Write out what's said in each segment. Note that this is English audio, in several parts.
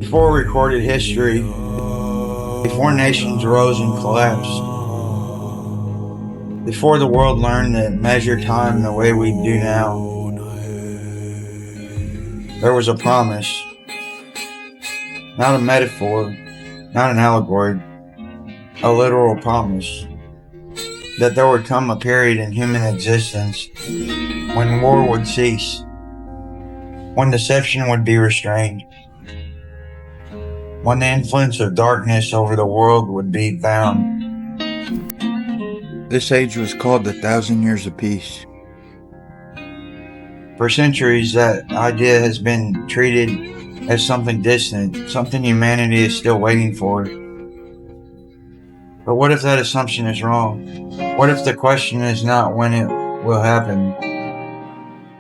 Before recorded history, before nations rose and collapsed, before the world learned to measure time the way we do now, there was a promise, not a metaphor, not an allegory, a literal promise, that there would come a period in human existence when war would cease, when deception would be restrained, when the influence of darkness over the world would be bound. This age was called the 1,000 Years of Peace. For centuries, that idea has been treated as something distant, something humanity is still waiting for. But what if that assumption is wrong? What if the question is not when it will happen,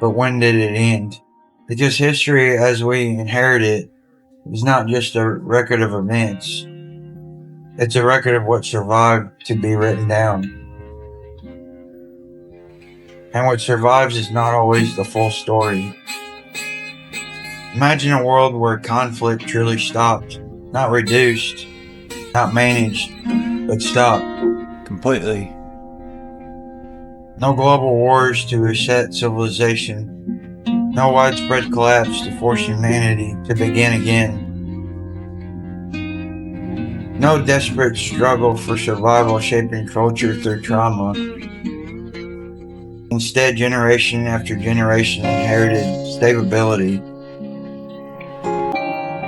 but when did it end? Because history, as we inherit it, is not just a record of events, it's a record of what survived to be written down. And what survives is not always the full story. Imagine a world where conflict truly stopped, not reduced, not managed, but stopped completely. No global wars to reset civilization, no widespread collapse to force humanity to begin again. No desperate struggle for survival shaping culture through trauma. Instead, generation after generation inherited stability.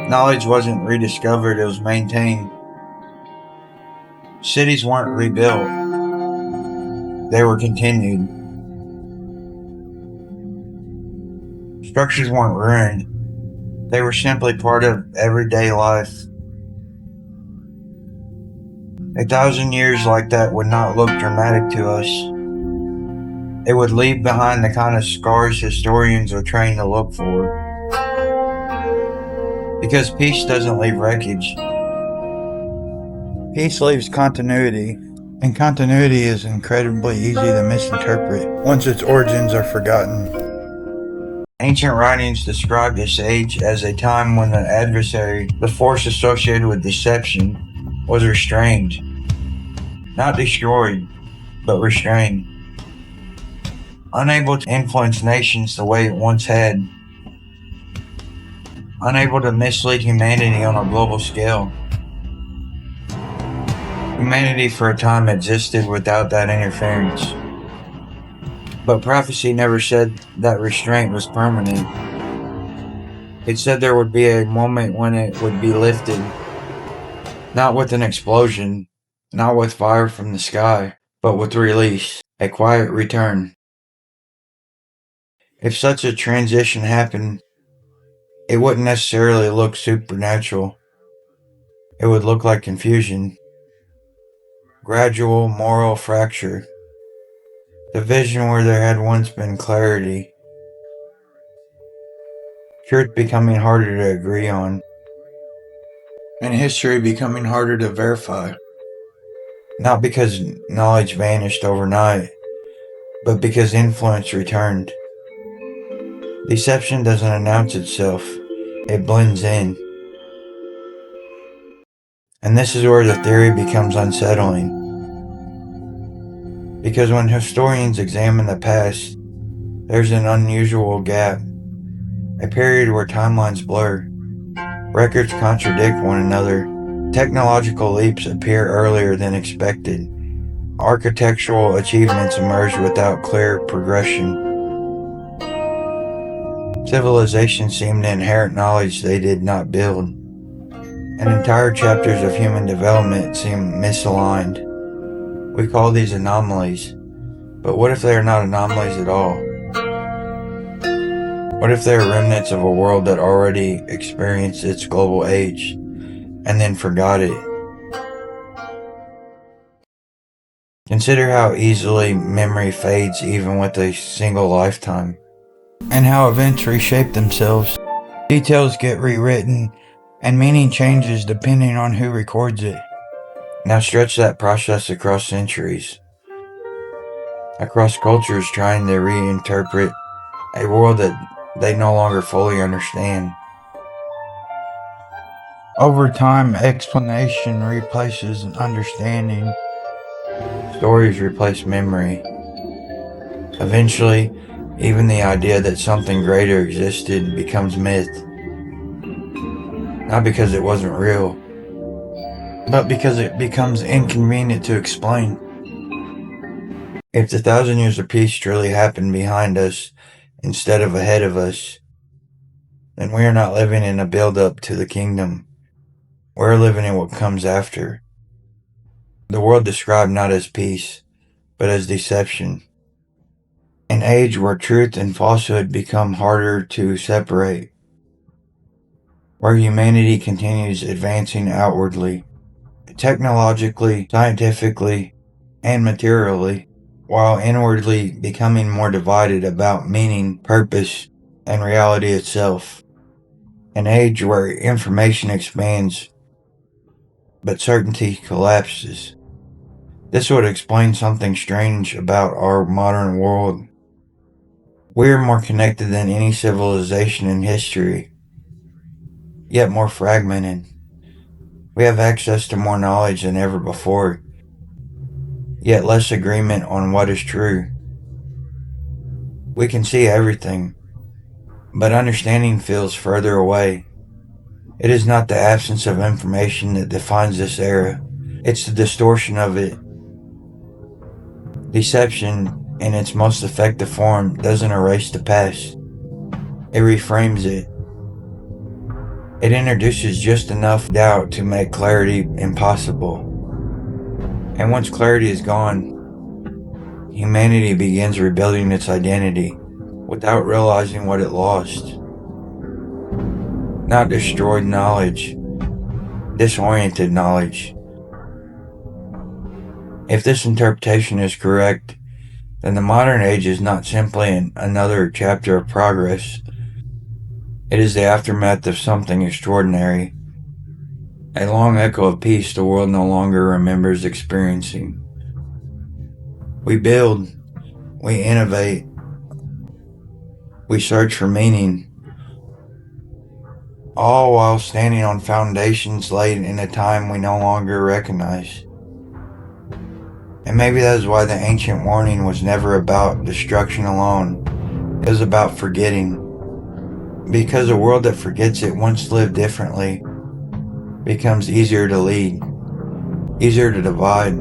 Knowledge wasn't rediscovered, it was maintained. Cities weren't rebuilt, they were continued. Structures weren't ruined, they were simply part of everyday life. 1,000 years like that would not look dramatic to us. It would leave behind the kind of scars historians are trained to look for. Because peace doesn't leave wreckage. Peace leaves continuity, and continuity is incredibly easy to misinterpret once its origins are forgotten. Ancient writings describe this age as a time when the adversary, the force associated with deception, was restrained. Not destroyed, but restrained. Unable to influence nations the way it once had. Unable to mislead humanity on a global scale. Humanity for a time existed without that interference. But prophecy never said that restraint was permanent. It said there would be a moment when it would be lifted. Not with an explosion, not with fire from the sky, but with release, a quiet return. If such a transition happened, it wouldn't necessarily look supernatural. It would look like confusion. Gradual moral fracture. Division where there had once been clarity. Truth becoming harder to agree on. And history becoming harder to verify. Not because knowledge vanished overnight, but because influence returned. Deception doesn't announce itself, it blends in. And this is where the theory becomes unsettling. Because when historians examine the past, there's an unusual gap. A period where timelines blur. Records contradict one another. Technological leaps appear earlier than expected. Architectural achievements emerge without clear progression. Civilizations seem to inherit knowledge they did not build. And entire chapters of human development seem misaligned. We call these anomalies. But what if they are not anomalies at all? What if they are remnants of a world that already experienced its global age, and then forgot it? Consider how easily memory fades even with a single lifetime, and how events reshape themselves. Details get rewritten, and meaning changes depending on who records it. Now stretch that process across centuries, across cultures trying to reinterpret a world that they no longer fully understand. Over time, explanation replaces understanding. Stories replace memory. Eventually, even the idea that something greater existed becomes myth. Not because it wasn't real, but because it becomes inconvenient to explain. If the 1,000 years of peace truly happened behind us instead of ahead of us, then we are not living in a build-up to the kingdom. We're living in what comes after. The world described not as peace, but as deception. An age where truth and falsehood become harder to separate. Where humanity continues advancing outwardly, technologically, scientifically, and materially, while inwardly becoming more divided about meaning, purpose, and reality itself. An age where information expands, but certainty collapses. This would explain something strange about our modern world. We are more connected than any civilization in history, yet more fragmented. We have access to more knowledge than ever before, yet less agreement on what is true. We can see everything, but understanding feels further away. It is not the absence of information that defines this era, it's the distortion of it. Deception, in its most effective form, doesn't erase the past, it reframes it. It introduces just enough doubt to make clarity impossible. And once clarity is gone, humanity begins rebuilding its identity without realizing what it lost. Not destroyed knowledge, disoriented knowledge. If this interpretation is correct, then the modern age is not simply another chapter of progress. It is the aftermath of something extraordinary, a long echo of peace the world no longer remembers experiencing. We build, we innovate, we search for meaning, all while standing on foundations laid in a time we no longer recognize. And maybe that is why the ancient warning was never about destruction alone. It was about forgetting. Because a world that forgets it once lived differently becomes easier to lead, easier to divide,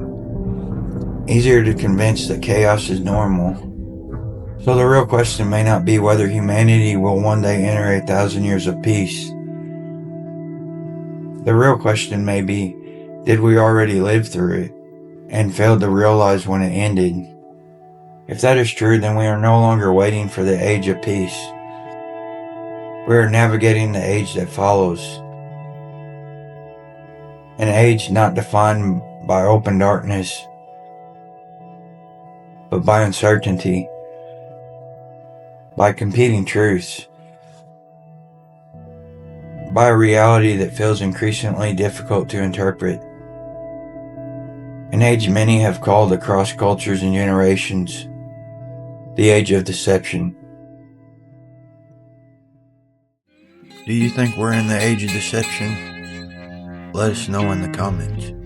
easier to convince that chaos is normal. So the real question may not be whether humanity will one day enter 1,000 years of peace. The real question may be, did we already live through it and failed to realize when it ended? If that is true, then we are no longer waiting for the age of peace. We are navigating the age that follows. An age not defined by open darkness, but by uncertainty, by competing truths, by a reality that feels increasingly difficult to interpret. An age many have called across cultures and generations, the age of deception. Do you think we're in the age of deception? Let us know in the comments.